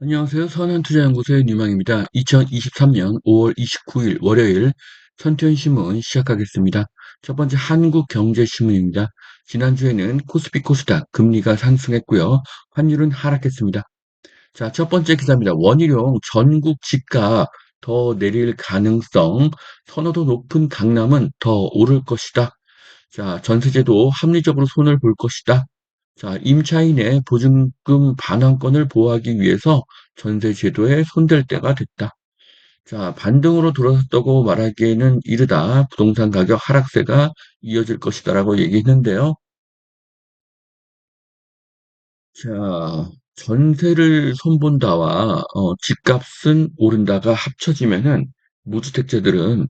안녕하세요. 선한투자연구소의 뉴망입니다. 2023년 5월 29일 월요일 선투연신문 시작하겠습니다. 첫 번째 한국경제신문입니다. 지난주에는 코스피 코스닥 금리가 상승했고요. 환율은 하락했습니다. 자, 첫 번째 기사입니다. 원희룡 전국 집값 더 내릴 가능성, 선호도 높은 강남은 더 오를 것이다. 자, 전세제도 합리적으로 손을 볼 것이다. 자, 임차인의 보증금 반환권을 보호하기 위해서 전세제도에 손댈 때가 됐다. 자, 반등으로 돌아섰다고 말하기에는 이르다. 부동산 가격 하락세가 이어질 것이다라고 얘기했는데요. 자, 전세를 손본다와 집값은 오른다가 합쳐지면은 무주택자들은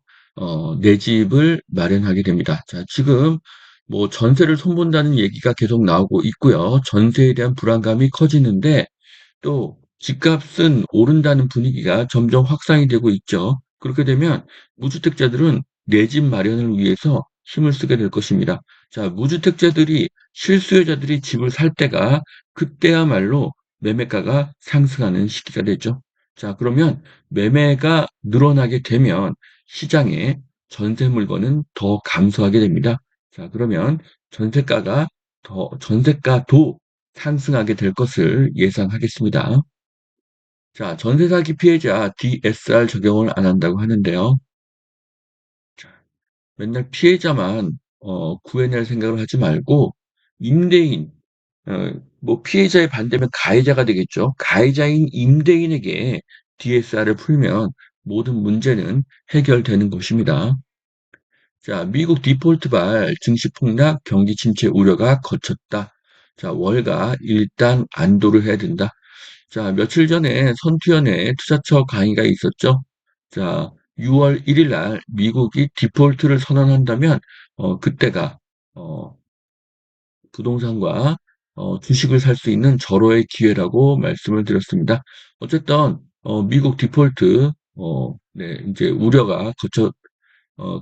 내 집을 마련하게 됩니다. 자, 지금 뭐 전세를 손본다는 얘기가 계속 나오고 있고요. 전세에 대한 불안감이 커지는데 또 집값은 오른다는 분위기가 점점 확산이 되고 있죠. 그렇게 되면 무주택자들은 내 집 마련을 위해서 힘을 쓰게 될 것입니다. 자, 무주택자들이 실수요자들이 집을 살 때가 그때야말로 매매가가 상승하는 시기가 되죠. 자, 그러면 매매가 늘어나게 되면 시장에 전세 물건은 더 감소하게 됩니다. 자, 그러면 전세가도 상승하게 될 것을 예상하겠습니다. 자, 전세 사기 피해자 DSR 적용을 안 한다고 하는데요. 자, 맨날 피해자만 구해낼 생각을 하지 말고 임대인, 뭐 피해자의 반대면 가해자가 되겠죠. 가해자인 임대인에게 DSR을 풀면 모든 문제는 해결되는 것입니다. 자, 미국 디폴트발 증시 폭락, 경기 침체 우려가 거쳤다. 자, 월가 일단 안도를 해야 된다. 자, 며칠 전에 선투연의 투자처 강의가 있었죠. 자, 6월 1일 날 미국이 디폴트를 선언한다면 그때가 어, 부동산과 주식을 살 수 있는 절호의 기회라고 말씀을 드렸습니다. 어쨌든 미국 디폴트 네, 이제 우려가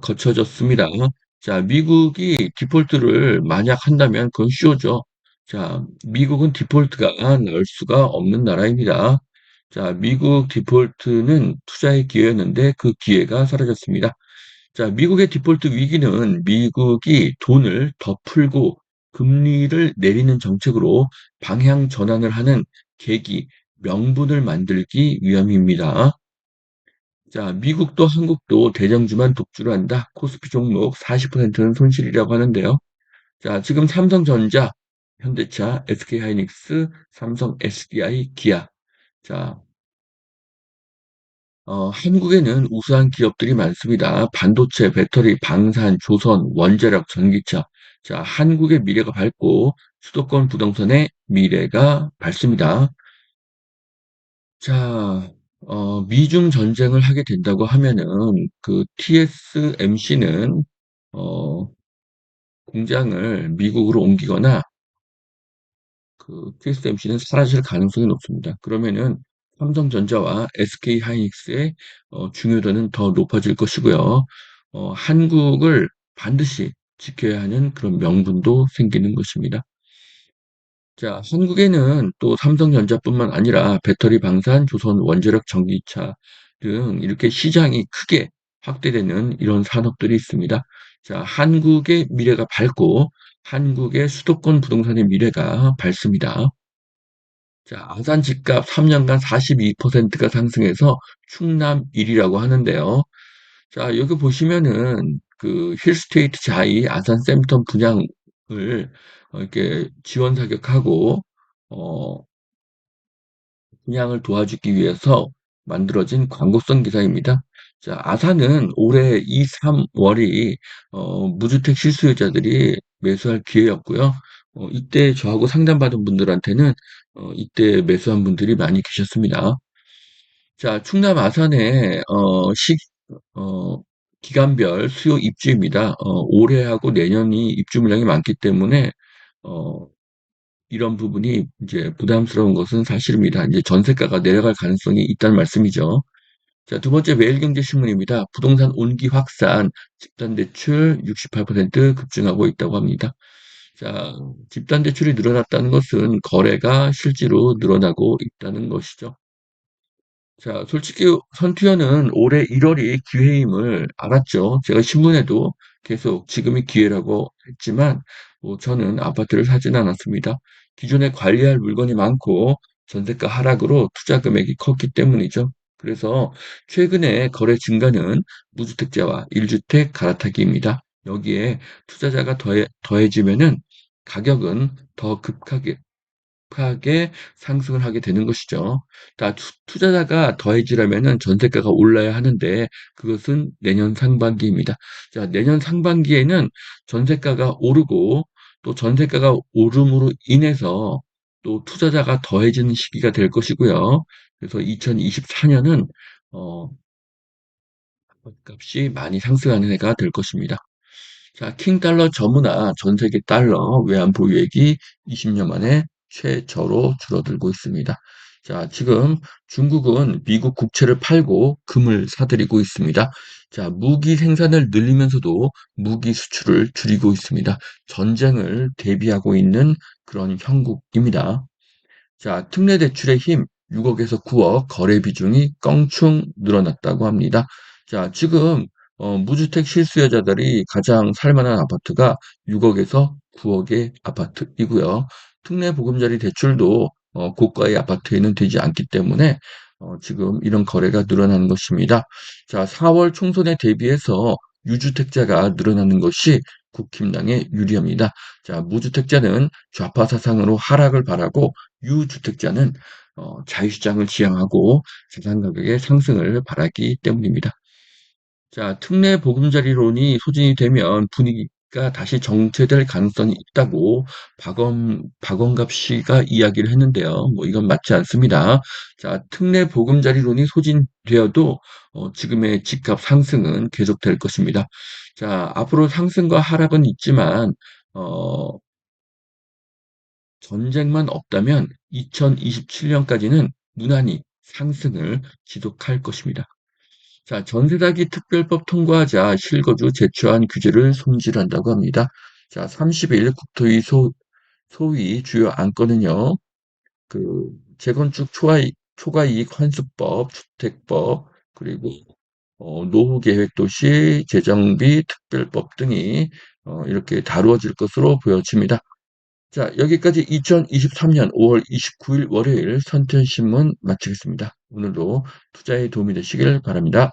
거쳐졌습니다. 자, 미국이 디폴트를 만약 한다면 그건 쇼죠. 자, 미국은 디폴트가 날 수가 없는 나라입니다. 자, 미국 디폴트는 투자의 기회였는데 그 기회가 사라졌습니다. 자, 미국의 디폴트 위기는 미국이 돈을 더 풀고 금리를 내리는 정책으로 방향 전환을 하는 계기, 명분을 만들기 위함입니다. 자, 미국도 한국도 대장주만 독주를 한다. 코스피 종목 40%는 손실이라고 하는데요. 자, 지금 삼성전자, 현대차, SK하이닉스, 삼성 SDI, 기아. 자, 한국에는 우수한 기업들이 많습니다. 반도체, 배터리, 방산, 조선, 원자력, 전기차. 자, 한국의 미래가 밝고 수도권 부동산의 미래가 밝습니다. 자, 미중 전쟁을 하게 된다고 하면은 그 TSMC는 공장을 미국으로 옮기거나 그 TSMC는 사라질 가능성이 높습니다. 그러면은 삼성전자와 SK하이닉스의 중요도는 더 높아질 것이고요. 한국을 반드시 지켜야 하는 그런 명분도 생기는 것입니다. 자, 한국에는 또 삼성전자뿐만 아니라 배터리 방산, 조선 원자력 전기차 등 이렇게 시장이 크게 확대되는 이런 산업들이 있습니다. 자, 한국의 미래가 밝고 한국의 수도권 부동산의 미래가 밝습니다. 자, 아산 집값 3년간 42%가 상승해서 충남 1위라고 하는데요. 자, 여기 보시면은 그 힐스테이트 자이 아산 샘턴 분양을 이렇게 지원 사격하고 어, 분양을 도와주기 위해서 만들어진 광고성 기사입니다. 자, 아산은 올해 2, 3월이 무주택 실수요자들이 매수할 기회였고요. 이때 저하고 상담받은 분들한테는 이때 매수한 분들이 많이 계셨습니다. 자, 충남 아산의 어, 기간별 수요 입주입니다. 올해하고 내년이 입주 물량이 많기 때문에 어, 이런 부분이 이제 부담스러운 것은 사실입니다. 이제 전세가가 내려갈 가능성이 있다는 말씀이죠. 자, 두 번째 매일경제신문입니다. 부동산 온기 확산, 집단대출 68% 급증하고 있다고 합니다. 자, 집단대출이 늘어났다는 것은 거래가 실제로 늘어나고 있다는 것이죠. 자, 솔직히 선투연은 올해 1월이 기회임을 알았죠. 제가 신문에도 계속 지금이 기회라고 했지만, 뭐 저는 아파트를 사진 않았습니다. 기존에 관리할 물건이 많고 전세가 하락으로 투자 금액이 컸기 때문이죠. 그래서 최근에 거래 증가는 무주택자와 1주택 갈아타기입니다. 여기에 투자자가 더해지면은 가격은 더 급하게 상승을 하게 되는 것이죠. 자, 투자자가 더해지려면은 전세가가 올라야 하는데 그것은 내년 상반기입니다. 자, 내년 상반기에는 전세가가 오르고 또 전세가가 오름으로 인해서 또 투자자가 더해지는 시기가 될 것이고요. 그래서 2024년은 어, 값이 많이 상승하는 해가 될 것입니다. 자, 킹달러 저문화 전 세계 달러 외환 보유액이 20년 만에 최저로 줄어들고 있습니다. 자, 지금 중국은 미국 국채를 팔고 금을 사들이고 있습니다. 자, 무기 생산을 늘리면서도 무기 수출을 줄이고 있습니다. 전쟁을 대비하고 있는 그런 형국입니다. 자, 특례 대출의 힘 6억에서 9억, 거래 비중이 껑충 늘어났다고 합니다. 자, 지금 무주택 실수요자들이 가장 살만한 아파트가 6억에서 9억의 아파트이고요. 특례 보금자리 대출도 고가의 아파트에는 되지 않기 때문에 지금 이런 거래가 늘어나는 것입니다. 자, 4월 총선에 대비해서 유주택자가 늘어나는 것이 국힘당에 유리합니다. 자, 무주택자는 좌파 사상으로 하락을 바라고 유주택자는 자유시장을 지향하고 자산 가격의 상승을 바라기 때문입니다. 자, 특례 보금자리론이 소진이 되면 분위기가 다시 정체될 가능성이 있다고 박원갑 씨가 이야기를 했는데요. 뭐 이건 맞지 않습니다. 자, 특례 보금자리론이 소진되어도 지금의 집값 상승은 계속될 것입니다. 자, 앞으로 상승과 하락은 있지만 어, 전쟁만 없다면 2027년까지는 무난히 상승을 지속할 것입니다. 자, 전세 사기 특별법 통과하자 실거주 제초안 규제를 손질한다고 합니다. 자, 30일 국토위 소위 주요 안건은요. 그 재건축 초과이익 환수법, 주택법, 그리고 노후계획도시 재정비 특별법 등이 이렇게 다루어질 것으로 보여집니다. 자, 여기까지 2023년 5월 29일 월요일 선천신문 마치겠습니다. 오늘도 투자에 도움이 되시길 바랍니다.